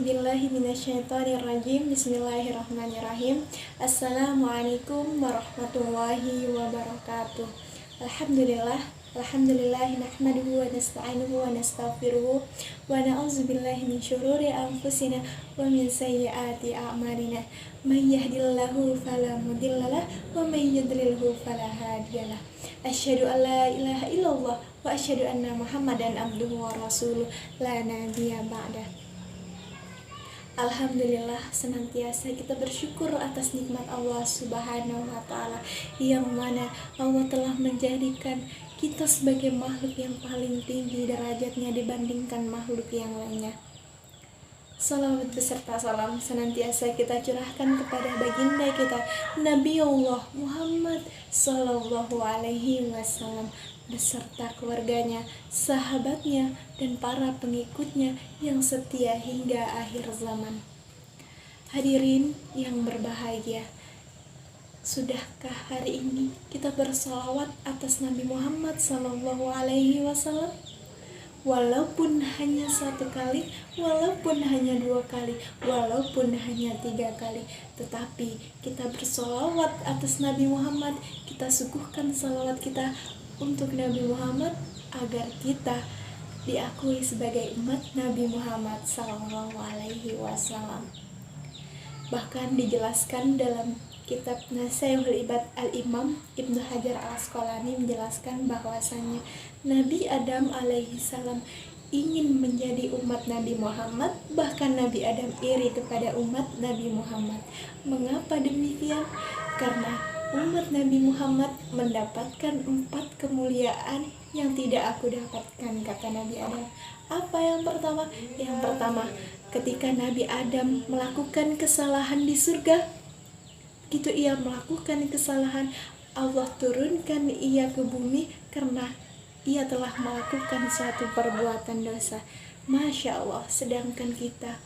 A'udzubillahi minasyaitonirrajim. Bismillahirrahmanirrahim. Assalamualaikum warahmatullahi wabarakatuh. Alhamdulillah, nahmaduhu wa nasta'inuhu wa nastaghfiruhu wa na'udzubillahi min syururi anfusina wa min sayyiati a'malina. May yahdihillahu fala mudhillalah wa may yudlilhu fala hadiyalah. Asyhadu an la ilaha illallah wa asyhadu anna Muhammadan abduhu wa rasuluh la nabiyya ba'dah. Alhamdulillah, senantiasa kita bersyukur atas nikmat Allah Subhanahu wa Ta'ala, yang mana Allah telah menjadikan kita sebagai makhluk yang paling tinggi derajatnya dibandingkan makhluk yang lainnya. Salawat beserta salam senantiasa kita curahkan kepada baginda kita Nabi Allah Muhammad Sallallahu Alaihi Wasallam beserta keluarganya, sahabatnya, dan para pengikutnya yang setia hingga akhir zaman. Hadirin yang berbahagia, sudahkah hari ini kita bersalawat atas Nabi Muhammad Sallallahu Alaihi Wasallam? Walaupun hanya 1 kali, walaupun hanya 2 kali, walaupun hanya 3 kali, tetapi kita bersalawat atas Nabi Muhammad. Kita suguhkan salawat kita untuk Nabi Muhammad agar kita diakui sebagai umat Nabi Muhammad Sallallahu Alaihi Wasallam. Bahkan dijelaskan dalam kitab Nasihatul Ibad Al-Imam Ibnu Hajar Al-Asqalani menjelaskan bahwasannya Nabi Adam alaihi salam ingin menjadi umat Nabi Muhammad, bahkan Nabi Adam iri kepada umat Nabi Muhammad. Mengapa demikian? Karena umat Nabi Muhammad mendapatkan 4 kemuliaan yang tidak aku dapatkan, kata Nabi Adam. Apa yang pertama? Yang pertama, ketika Nabi Adam melakukan kesalahan di surga, begitu ia melakukan kesalahan, Allah turunkan ia ke bumi karena ia telah melakukan suatu perbuatan dosa. Masya Allah, sedangkan kita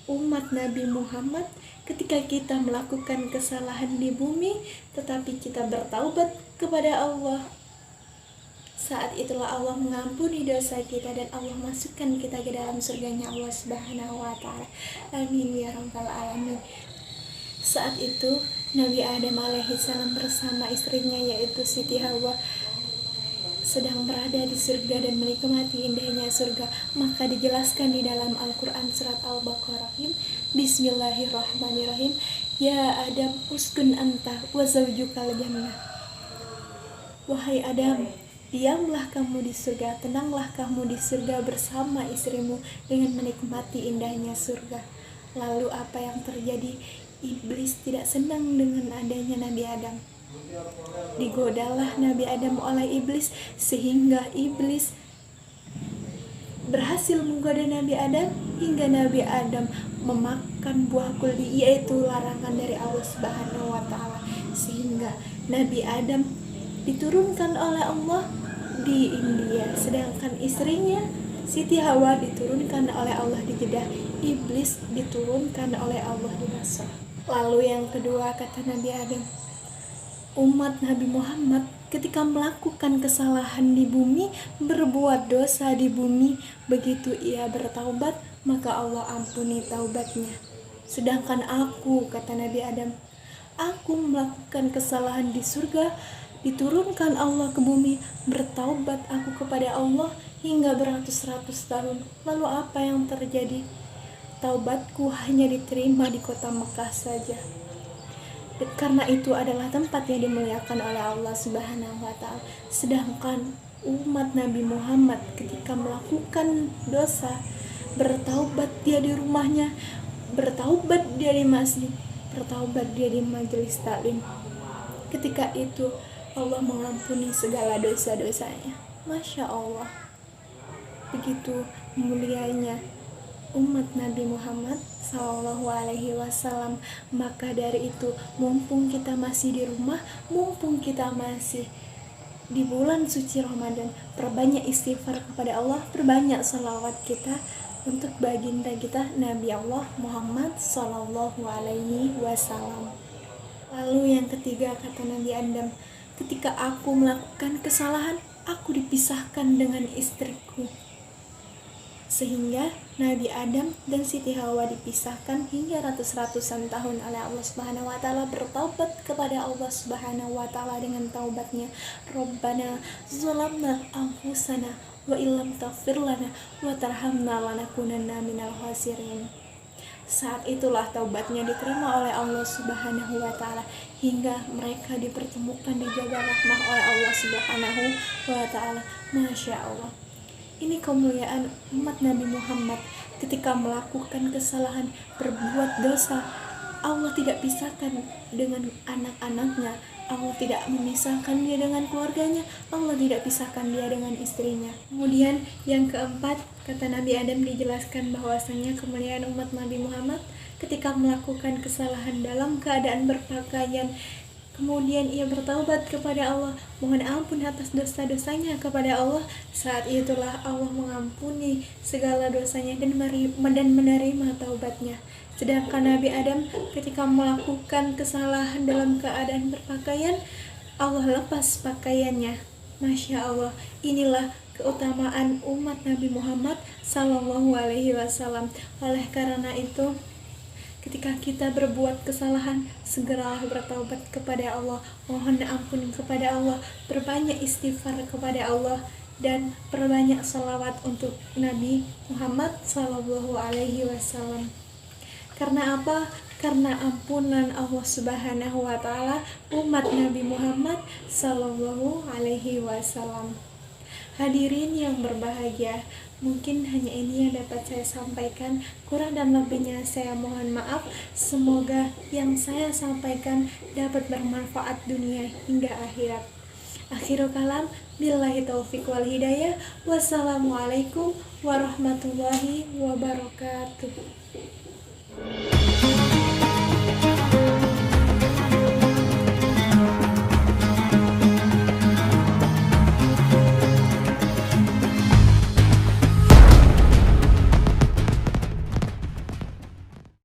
umat Nabi Muhammad, ketika kita melakukan kesalahan di bumi tetapi kita bertaubat kepada Allah, saat itulah Allah mengampuni dosa kita dan Allah masukkan kita ke dalam surganya Allah Subhanahu wa Ta'ala. Amin ya rabbal alamin. Saat itu Nabi Adam alaihissalam bersama istrinya yaitu Siti Hawa sedang berada di surga dan menikmati indahnya surga. Maka dijelaskan di dalam Al-Quran surat Al-Baqarah, Bismillahirrahmanirrahim, Ya Adam uskun anta wa zawjukal jannah. Wahai Adam, diamlah kamu di surga, tenanglah kamu di surga bersama istrimu dengan menikmati indahnya surga. Lalu apa yang terjadi? Iblis tidak senang dengan adanya Nabi Adam. Digodalah Nabi Adam oleh iblis sehingga iblis berhasil menggoda Nabi Adam hingga Nabi Adam memakan buah kuldi, yaitu larangan dari Allah Subhanahu wa Ta'ala, sehingga Nabi Adam diturunkan oleh Allah di India, sedangkan istrinya Siti Hawa diturunkan oleh Allah di Jeddah, iblis diturunkan oleh Allah di Basrah. Lalu yang kedua, kata Nabi Adam, umat Nabi Muhammad ketika melakukan kesalahan di bumi, berbuat dosa di bumi, begitu ia bertaubat, maka Allah ampuni taubatnya. Sedangkan aku, kata Nabi Adam, aku melakukan kesalahan di surga, diturunkan Allah ke bumi, bertaubat aku kepada Allah hingga beratus-ratus tahun. Lalu apa yang terjadi? Taubatku hanya diterima di kota Mekah saja. Karena itu adalah tempat yang dimuliakan oleh Allah Subhanahu wa Ta'ala. Sedangkan umat Nabi Muhammad ketika melakukan dosa, bertaubat dia di rumahnya, bertaubat dia di masjid, bertaubat dia di majelis taklim. Ketika itu Allah mengampuni segala dosa-dosanya. Masya Allah, begitu mulianya umat Nabi Muhammad Sallallahu Alaihi Wasallam. Maka dari itu, mumpung kita masih di rumah, mumpung kita masih di bulan suci Ramadan, perbanyak istighfar kepada Allah, perbanyak salawat kita untuk baginda kita Nabi Allah Muhammad Sallallahu Alaihi Wasallam. Lalu yang ketiga, kata Nabi Adam, ketika aku melakukan kesalahan, aku dipisahkan dengan istriku. sehingga Nabi Adam dan Siti Hawa dipisahkan hingga ratus-ratusan tahun oleh Allah Subhanahu wa taala, bertaubat kepada Allah Subhanahu wa taala dengan taubatnya, Rabbana zalamna anfusana wa illam taghfir lana wa tarhamna lanakunanna minal khasirin. Saat itulah taubatnya diterima oleh Allah Subhanahu wa taala, hingga mereka dipertemukan di Jabal Rahmah oleh Allah Subhanahu wa taala. Masya Allah, ini kemuliaan umat Nabi Muhammad. Ketika melakukan kesalahan, berbuat dosa, Allah tidak pisahkan dengan anak-anaknya, Allah tidak memisahkan dia dengan keluarganya, Allah tidak pisahkan dia dengan istrinya. Kemudian yang keempat, kata Nabi Adam dijelaskan bahwasanya kemuliaan umat Nabi Muhammad ketika melakukan kesalahan dalam keadaan berpakaian, kemudian ia bertaubat kepada Allah, mohon ampun atas dosa-dosanya kepada Allah. Saat itulah Allah mengampuni segala dosanya dan menerima taubatnya. Sedangkan Nabi Adam ketika melakukan kesalahan dalam keadaan berpakaian, Allah lepas pakaiannya. Masya Allah, inilah keutamaan umat Nabi Muhammad Sallallahu Alaihi Wasallam. Oleh karena itu, ketika kita berbuat kesalahan, segeralah bertaubat kepada Allah, mohon ampun kepada Allah, perbanyak istighfar kepada Allah, dan perbanyak salawat untuk Nabi Muhammad Sallallahu Alaihi Wasallam. Karena apa? Karena ampunan Allah Subhanahu wa taala umat Nabi Muhammad Sallallahu Alaihi Wasallam. Hadirin yang berbahagia, mungkin hanya ini yang dapat saya sampaikan. Kurang dan lebihnya saya mohon maaf. Semoga yang saya sampaikan dapat bermanfaat dunia hingga akhirat. Akhirul kalam, billahi taufiq wal hidayah. Wassalamualaikum warahmatullahi wabarakatuh.